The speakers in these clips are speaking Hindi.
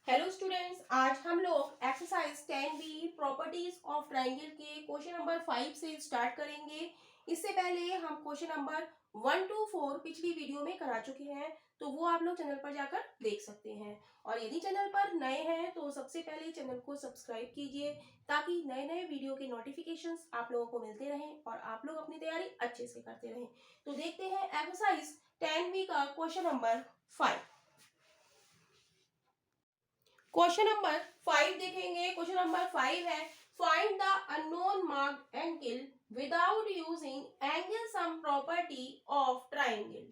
हेलो स्टूडेंट्स, आज हम लोग exercise 10B properties of triangle के क्वेश्चन नंबर 5 से स्टार्ट करेंगे। इससे पहले हम क्वेश्चन नंबर 1 to 4 पिछली वीडियो में करा चुके हैं, तो वो आप लोग चैनल पर जाकर देख सकते हैं। और यदि चैनल पर नए हैं तो सबसे पहले चैनल को सब्सक्राइब कीजिए ताकि नए नए वीडियो के नोटिफिकेशंस आप लोगों को मिलते रहें और आप लोग अपनी तैयारी अच्छे से करते रहें। तो देखते हैं एक्सरसाइज 10B का क्वेश्चन नंबर 5। क्वेश्चन नंबर 5 देखेंगे। क्वेश्चन नंबर 5 है find the unknown marked angle without using angle sum property of triangle.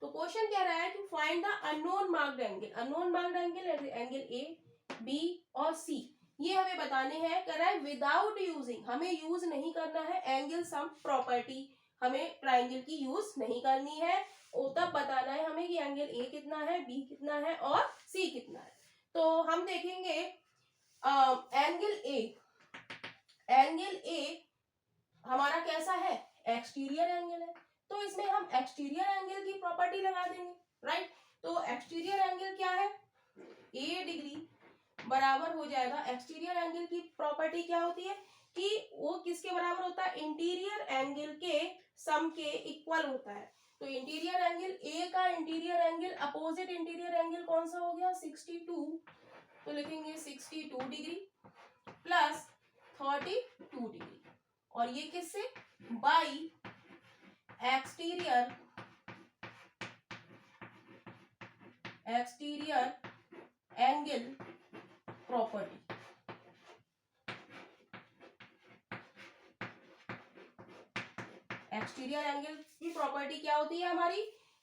तो क्वेश्चन कह रहा है कि find the unknown marked angle. Unknown marked angle angle A, B और सी ये हमें बताने हैं। कह रहा है विदाउट यूजिंग, हमें यूज नहीं करना है एंगल सम प्रॉपर्टी, हमें ट्रायंगल की यूज नहीं करनी है। और तब बताना है हमें कि एंगल ए कितना है, बी कितना है और सी कितना है। तो हम देखेंगे एंगल ए। एंगल ए हमारा कैसा है, एक्सटीरियर एंगल है, तो इसमें हम एक्सटीरियर एंगल की प्रॉपर्टी लगा देंगे, राइट। तो एक्सटीरियर एंगल क्या है, ए डिग्री बराबर हो जाएगा। एक्सटीरियर एंगल की प्रॉपर्टी क्या होती है कि वो किसके बराबर होता है, इंटीरियर एंगल के सम के इक्वल होता है। तो इंटीरियर एंगल ए का interior angle opposite interior angle कौन सा हो गया, 62। तो लिखेंगे 62 डिग्री प्लस 32 डिग्री, और ये किससे, by exterior angle property. Exterior angle की प्रॉपर्टी क्या होती है हमारी,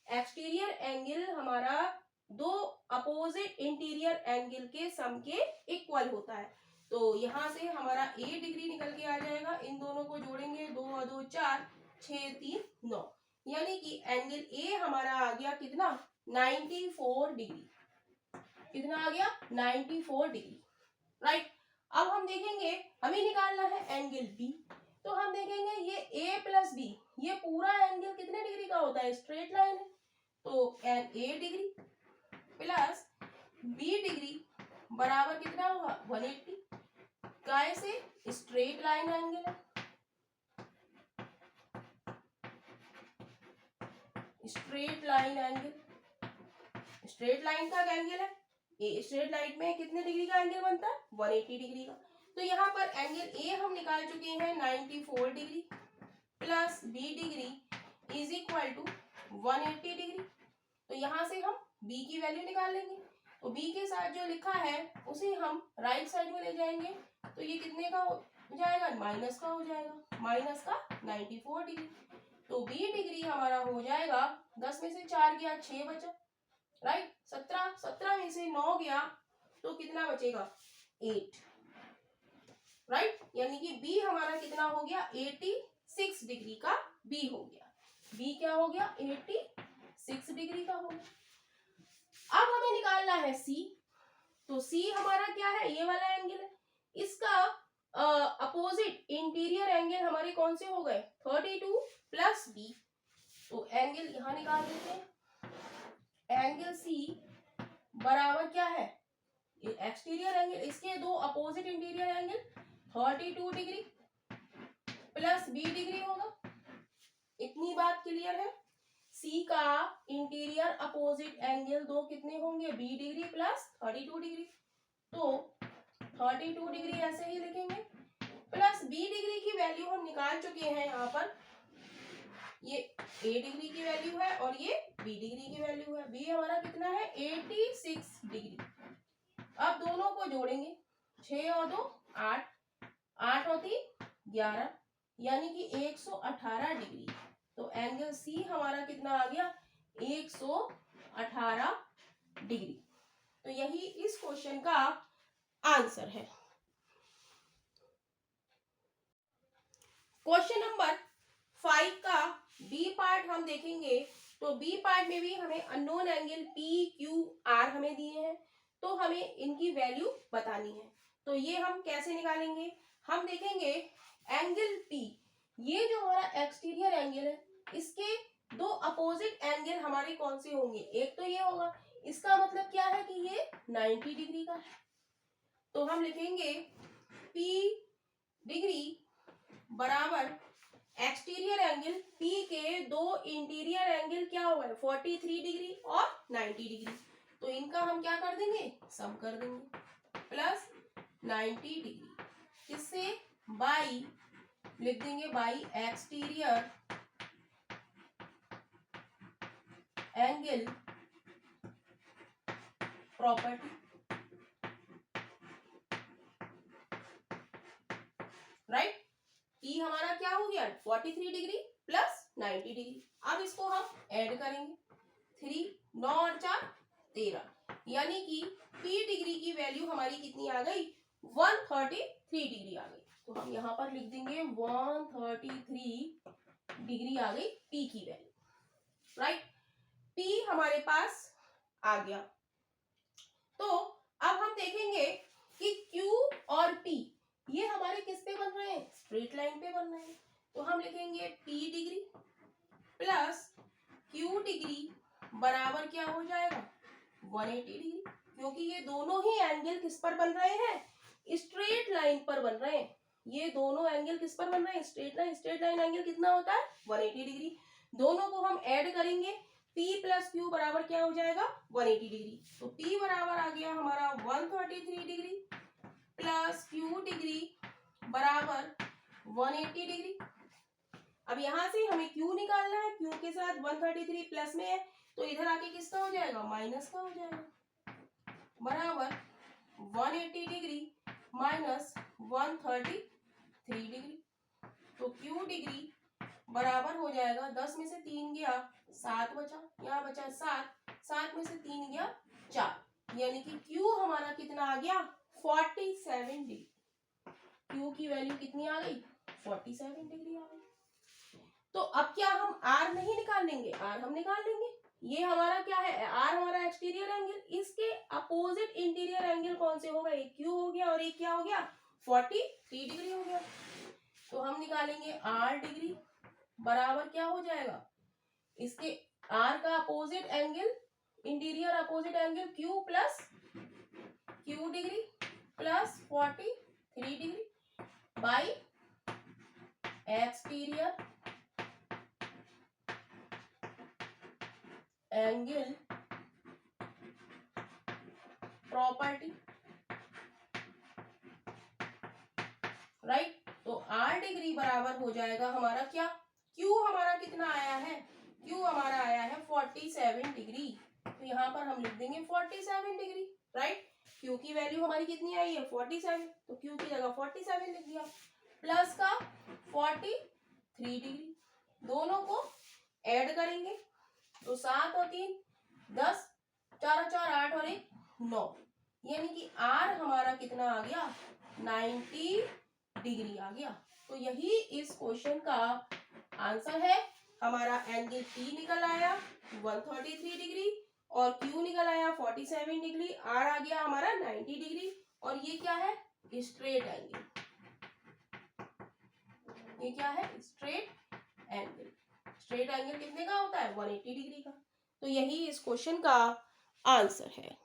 एक्सटीरियर एंगल हमारा दो अपोजिट इंटीरियर एंगल के सम के इक्वल होता है। तो यहां से हमारा ए डिग्री निकल के आ जाएगा, इन दोनों को जोड़ेंगे, 2 और 2 4, 6 3 9, यानी कि एंगल ए हमारा आ गया कितना, 94 डिग्री। कितना आ गया, 94 डिग्री, राइट। अब हम देखेंगे हमें निकालना है एंगल बी। तो हम देखेंगे ये ए प्लस बी, ये पूरा एंगल कितने डिग्री का होता है, स्ट्रेट लाइन है। तो ए डिग्री प्लस बी डिग्री बराबर कितना होगा, 180। काय से, स्ट्रेट लाइन एंगल है, straight line angle, straight line का एंगल है, स्ट्रेट लाइन में कितने डिग्री का एंगल बनता है, 180 डिग्री का। तो यहाँ पर एंगल ए हम निकाल चुके हैं 94 degree plus B degree is equal to 180 degree. तो यहाँ से हम बी की वैल्यू निकाल लेंगे। तो बी के साथ जो लिखा है उसे हम राइट साइड में ले जाएंगे, तो ये कितने का हो जाएगा, माइनस का हो जाएगा, माइनस का 94 डिग्री। तो बी डिग्री हमारा हो जाएगा, 10 में से 4 गया 6 बचा, राइट। 17 में से 9 गया तो कितना बचेगा, 8, राइट। यानी कि बी हमारा कितना हो गया, 86 डिग्री का बी हो गया। बी क्या हो गया, 86 डिग्री का हो गया। अब हमें निकालना है सी। तो सी हमारा क्या है, ये वाला एंगल है, इसका अपोजिट इंटीरियर एंगल हमारे कौन से हो गए, 32 प्लस बी। तो एंगल यहां निकाल देते हैं, एंगल सी बराबर क्या है, एक्सटीरियर एंगल, इसके दो opposite interior angle 32 degree plus B degree होगा। इतनी बात क्लियर है। सी का इंटीरियर अपोजिट एंगल दो कितने होंगे, बी डिग्री प्लस 32 डिग्री। तो 32 डिग्री ऐसे ही लिखेंगे, प्लस बी डिग्री की वैल्यू हम निकाल चुके हैं यहाँ पर, ये ए डिग्री की वैल्यू है और ये बी डिग्री की वैल्यू है। बी हमारा कितना है, 86 डिग्री। अब दोनों को जोड़ेंगे, 6 और 2 8, 8 और 3 11, यानी कि 118 डिग्री। तो एंगल सी हमारा कितना आ गया, 118 डिग्री। तो यही इस क्वेश्चन का आंसर है। क्वेश्चन नंबर 5 का बी पार्ट हम देखेंगे। तो बी पार्ट में भी हमें unknown angle P Q R हमें दिए हैं, तो हमें इनकी वैल्यू बतानी है। तो ये हम कैसे निकालेंगे, हम देखेंगे एंगल पी, ये जो हमारा एक्सटीरियर एंगल है, इसके दो अपोजिट एंगल हमारे कौन से होंगे, एक तो ये होगा, इसका मतलब क्या है कि ये 90 डिग्री का है। तो हम लिखेंगे P डिग्री बराबर एक्सटीरियर एंगल P के दो इंटीरियर एंगल क्या हो गए 43 डिग्री और 90 डिग्री। तो इनका हम क्या कर देंगे, सम कर देंगे प्लस 90 डिग्री, किससे, बाई, लिख देंगे by exterior angle property, right. ई हमारा क्या हो गया 43 डिग्री प्लस 90 डिग्री। अब इसको हम ऐड करेंगे, 3 9 और 4 13, यानी कि P डिग्री की वैल्यू हमारी कितनी आ गई 133 डिग्री आ गई। तो हम यहाँ पर लिख देंगे 133 डिग्री आ गई P की वैल्यू, राइट। P हमारे पास आ गया। तो अब हम देखेंगे कि Q और P ये हमारे किस पे बन रहे हैं, स्ट्रेट लाइन पे बन रहे हैं। तो हम लिखेंगे P degree plus Q degree बराबर क्या हो जाएगा 180 डिग्री, क्योंकि ये दोनों ही एंगल किस पर बन रहे हैं, स्ट्रेट लाइन पर बन रहे हैं। ये दोनों एंगल किस पर बन रहे हैं, straight line. Straight line angle कितना होता है 180 डिग्री। दोनों को हम ऐड करेंगे, P प्लस Q बराबर क्या हो जाएगा 180 डिग्री। तो P बराबर आ गया हमारा 133 डिग्री प्लस Q डिग्री बराबर 180 डिग्री। अब यहां से हमें Q निकालना है, Q के साथ 133 प्लस में है, तो इधर आके किसका हो जाएगा, माइनस का हो जाएगा, बराबर 180 डिग्री माइनस 133 डिग्री। तो Q डिग्री बराबर हो जाएगा 10 में से 3 गया 7 बचा, यहाँ बचा 7, 7 में से 3 गया 4, यानी कि Q हमारा कितना आ गया 47 डिग्री। Q की वैल्यू कितनी आ गई 47 डिग्री आ गई। तो अब क्या हम R नहीं निकाल लेंगे, R हम निकाल लेंगे। ये हमारा क्या है, R हमारा एक्सटीरियर एंगल, इसके अपोजिट इंटीरियर एंगल कौन से होगा, एक Q हो गया और एक क्या हो गया 43 डिग्री हो गया। तो हम निकालेंगे R डिग्री बराबर क्या हो जाएगा, इसके R का opposite angle, interior opposite angle Q plus Q degree plus 43 degree by exterior angle property, right. तो R डिग्री बराबर हो जाएगा हमारा क्या, Q हमारा कितना आया है, Q हमारा आया है 47 डिग्री। तो यहाँ पर हम लिख देंगे 47 डिग्री, राइट। Q की वैल्यू हमारी कितनी आई है 47, तो Q की जगह 47 लिख दिया, प्लस का 43 डिग्री, दोनों को ऐड करेंगे तो 7 और 3 10, 4 और 4 8 और 1 9, यानी कि R हमारा कितना आ गया 90 डिग्री आ गया। तो यही इस क्वेश्चन का आंसर है। हमारा एंगल P निकल आया 133 डिग्री और Q निकल आया 47 डिग्री, R आ गया हमारा 90 डिग्री, और ये क्या है स्ट्रेट एंगल, ये क्या है स्ट्रेट एंगल। स्ट्रेट एंगल कितने का होता है 180 डिग्री का। तो यही इस क्वेश्चन का आंसर है।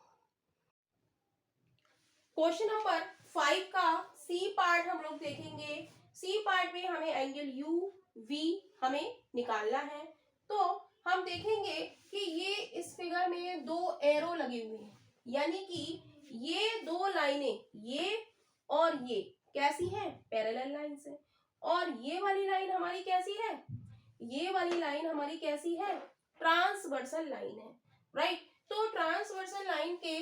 क्वेश्चन नंबर 5 का सी पार्ट हम लोग देखेंगे। सी पार्ट में हमें एंगल यू वी हमें निकालना है। तो हम देखेंगे कि ये इस फिगर में दो एरो लगे हुए हैं, यानी कि ये दो लाइनें, ये और ये कैसी हैं पैरेलल लाइन से, और ये वाली लाइन हमारी कैसी है, ये वाली लाइन हमारी कैसी है ट्रांसवर्सल लाइन है, राइट। तो ट्रांसवर्सल लाइन के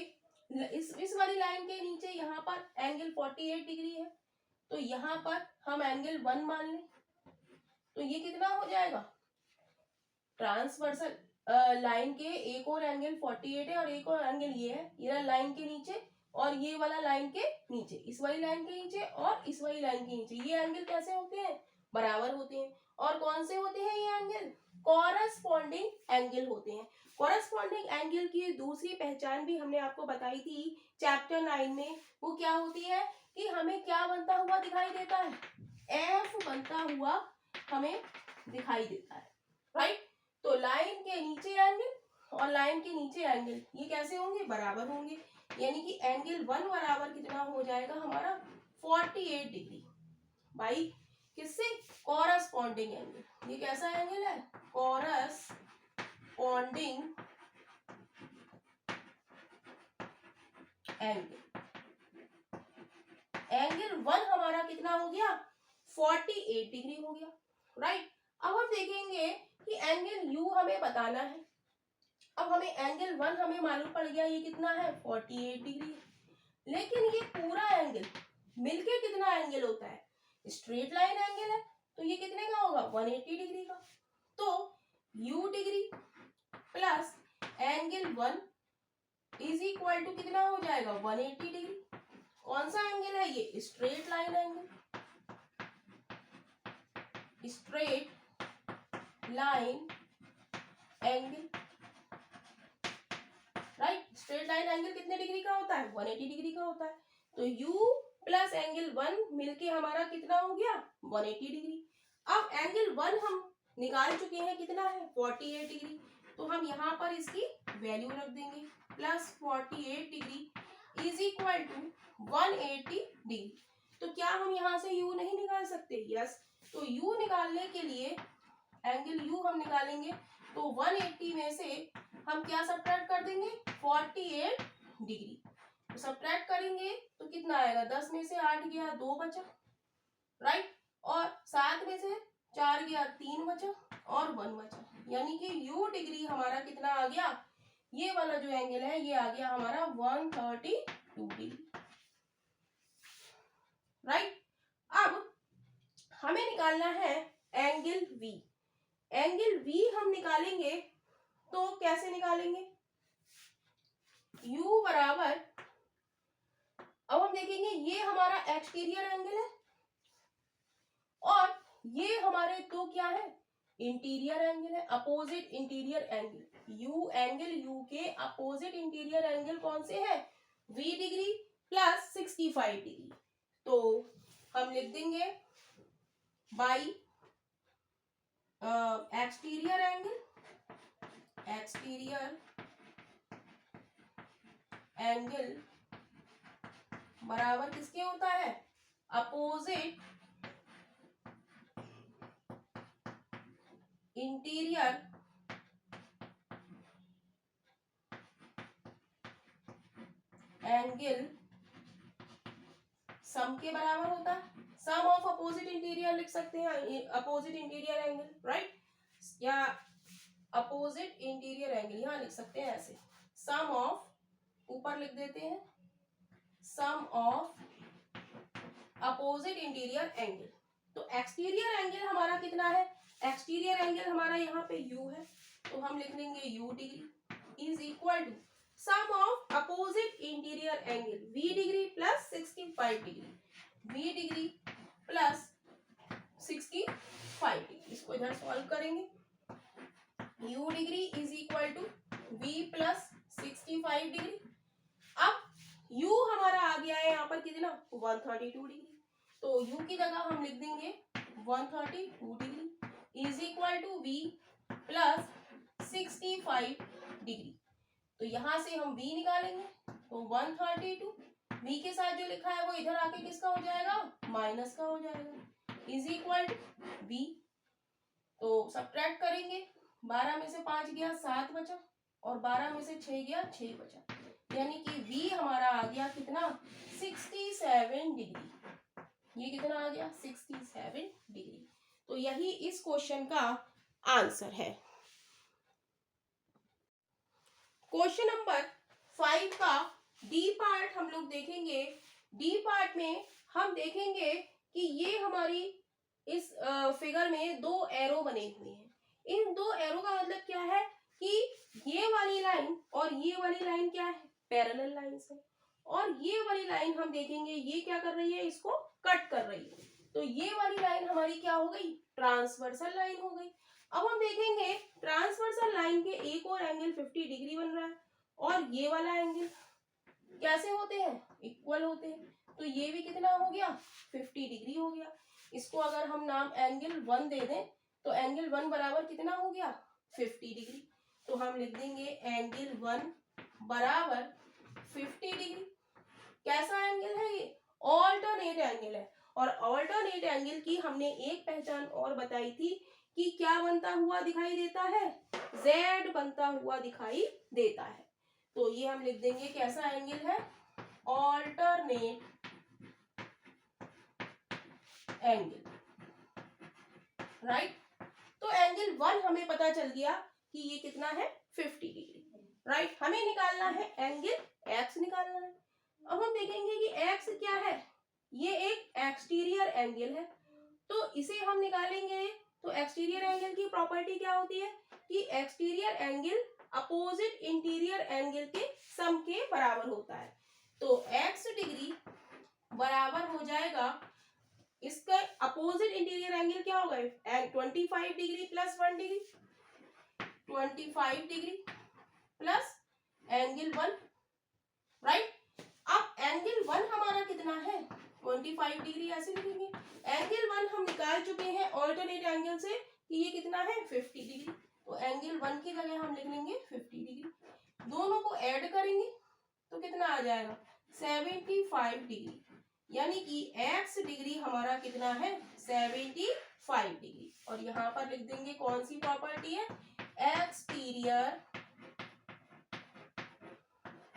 इस वाली लाइन के नीचे यहाँ पर एंगल 48 डिग्री है, तो यहाँ पर हम एंगल 1 मान लें, तो ये कितना हो जाएगा ट्रांसवर्सल लाइन के एक और एंगल 48 है और एक और एंगल ये है, ये लाइन के नीचे और ये वाला लाइन के नीचे, इस वाली लाइन के नीचे और इस वाली लाइन के नीचे, ये एंगल कैसे होते हैं बराबर होते हैं। और कौन से होते हैं ये एंगल, कॉरस्पॉन्डिंग एंगल होते हैं। कॉरस्पॉन्डिंग एंगल की दूसरी पहचान भी हमने आपको बताई थी चैप्टर 9 में, वो क्या होती है कि हमें क्या बनता हुआ दिखाई देता है, एफ बनता हुआ हमें दिखाई देता है, राइट। तो लाइन के नीचे एंगल और लाइन के नीचे एंगल, ये कैसे होंगे, बराबर होंगे, यानी कि एंगल 1 बराबर कितना हो जाएगा हमारा 48 डिग्री बाई किससे, कॉरस्पॉन्डिंग एंगल। ये कैसा एंगल है, कॉरस्पॉन्डिंग एंगल। एंगल 1 हमारा कितना हो गया, 48 डिग्री हो गया, राइट। अब हम देखेंगे कि एंगल यू हमें बताना है। अब हमें एंगल 1 हमें मालूम पड़ गया, ये कितना है, 48 डिग्री। लेकिन ये पूरा एंगल मिलके कितना एंगल होता है, स्ट्रेट लाइन एंगल है, तो ये कितने का होगा, 180 डिग्री का। तो u degree plus angle 1 is equal to कितना हो जाएगा, 180 डिग्री। कौन सा एंगल है ये, straight line angle, straight line angle, right. Straight line angle कितने डिग्री का होता है, 180 डिग्री का होता है। तो u प्लस एंगल 1 मिलके हमारा कितना हो गया, 180 डिग्री। अब एंगल 1 हम निकाल चुके हैं, कितना है, 48 डिग्री। तो हम यहाँ पर इसकी वैल्यू रख देंगे, plus 48 degree is equal to 180 degree. तो क्या हम यहाँ से u नहीं निकाल सकते, यस। तो u निकालने के लिए एंगल u हम निकालेंगे, तो 180 में से हम क्या सब्ट्रैक्ट कर देंगे, 48 डिग्री। तो सब्ट्रैक्ट करेंगे तो कितना आएगा, 10 में से 8 गया 2 बचा, राइट। और 7 में से 4 गया 3 बचा और 1 बचा, यानी कि u डिग्री हमारा कितना आ गया, ये वाला जो एंगल है ये आ गया हमारा 132 डिग्री, राइट। अब हमें निकालना है एंगल v। एंगल v हम निकालेंगे तो कैसे निकालेंगे, u बराबर, अब हम देखेंगे ये हमारा एक्सटीरियर एंगल है और ये हमारे तो क्या है, इंटीरियर एंगल है, opposite interior angle. u angle u के अपोजिट इंटीरियर एंगल कौन से है, v डिग्री प्लस 65 डिग्री। तो हम लिख देंगे by exterior angle, exterior angle बराबर किसके होता है, अपोजिट इंटीरियर एंगल सम के बराबर होता है। सम ऑफ अपोजिट इंटीरियर लिख सकते हैं, अपोजिट इंटीरियर एंगल, राइट, या अपोजिट इंटीरियर एंगल यहां लिख सकते हैं ऐसे, सम ऑफ, ऊपर लिख देते हैं सम ऑफ अपोजिट इंटीरियर एंगल। तो एक्सटीरियर एंगल हमारा कितना है, एक्सटीरियर एंगल हमारा यहाँ पे u है, तो हम लिख लेंगे u degree is equal to sum of opposite interior angle v degree plus 65 degree, v degree plus 65 degree. इसको इधर सॉल्व करेंगे, u degree is equal to v plus 65 degree. अब u हमारा आ गया है यहाँ पर कितना, 132 डिग्री, तो u की जगह हम लिख देंगे 132 degree is equal to v plus 65 degree. तो यहाँ से हम v निकालेंगे, तो 132 v के साथ जो लिखा है वो इधर आके किसका हो जाएगा, माइनस का हो जाएगा, इज इक्वल टू v। तो सब्ट्रैक्ट करेंगे, 12 में से 5 गया 7 बचा और 12 में से 6 गया 6 बचा, यानी कि v हमारा आ गया कितना, 67 डिग्री। ये कितना आ गया, 67 डिग्री। तो यही इस क्वेश्चन का आंसर है। क्वेश्चन नंबर 5 का डी पार्ट हम लोग देखेंगे। डी पार्ट में हम देखेंगे कि ये हमारी इस फिगर में 2 एरो बने हुए हैं। इन 2 एरो का मतलब क्या है कि ये वाली लाइन और ये वाली लाइन क्या है, पैरेलल लाइंस है, और ये वाली लाइन हम देखेंगे ये क्या कर रही है, इसको कट कर रही है। तो ये वाली लाइन हमारी क्या हो गई, ट्रांसवर्सल लाइन हो गई। अब हम देखेंगे ट्रांसवर्सल लाइन के एक और एंगल 50 डिग्री बन रहा है और ये वाला एंगल कैसे होते हैं, इक्वल होते हैं। तो ये भी कितना हो गया, 50 डिग्री हो गया। इसको अगर हम नाम एंगल 1 दे दें तो एंगल 1 बराबर कितना हो गया, 50 डिग्री। तो हम लिख देंगे एंगल 1 बराबर 50 डिग्री। कैसा एंगल है ये? ऑल्टरनेट एंगल है। और ऑल्टरनेट एंगल की हमने एक पहचान और बताई थी कि क्या बनता हुआ दिखाई देता है? Z बनता हुआ दिखाई देता है। तो ये हम लिख देंगे कैसा एंगल है? Alternate angle, right. तो एंगल 1 हमें पता चल गया कि ये कितना है? 50 डिग्री, राइट। हमें निकालना है एंगल x निकालना है। अब हम देखेंगे कि x क्या है? ये एक एक्सटीरियर एंगल है, तो इसे हम निकालेंगे। तो एक्सटीरियर एंगल की प्रॉपर्टी क्या होती है कि exterior angle opposite interior angle के सम के बराबर होता है। तो x डिग्री बराबर हो जाएगा, इसका अपोजिट इंटीरियर एंगल क्या होगा? 25 degree plus 1 degree, 25 degree plus angle 1, right. अब एंगल 1 हमारा कितना है? 25 डिग्री, ऐसे लिखेंगे। एंगल 1 हम निकाल चुके हैं ऑल्टरनेट एंगल से कि ये कितना है? 50 डिग्री। तो एंगल 1 की जगह हम लिख लेंगे 50 डिग्री। दोनों को ऐड करेंगे तो कितना आ जाएगा? 75 डिग्री। यानी कि x डिग्री हमारा कितना है? 75 डिग्री। और यहाँ पर लिख देंगे कौन सी प्रॉपर्टी है? Exterior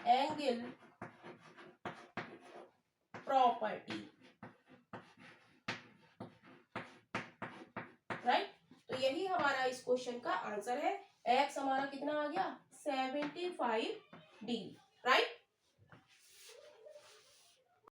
angle property, right. तो यही हमारा इस क्वेश्चन का आंसर है। x हमारा कितना आ गया? 75 डिग्री।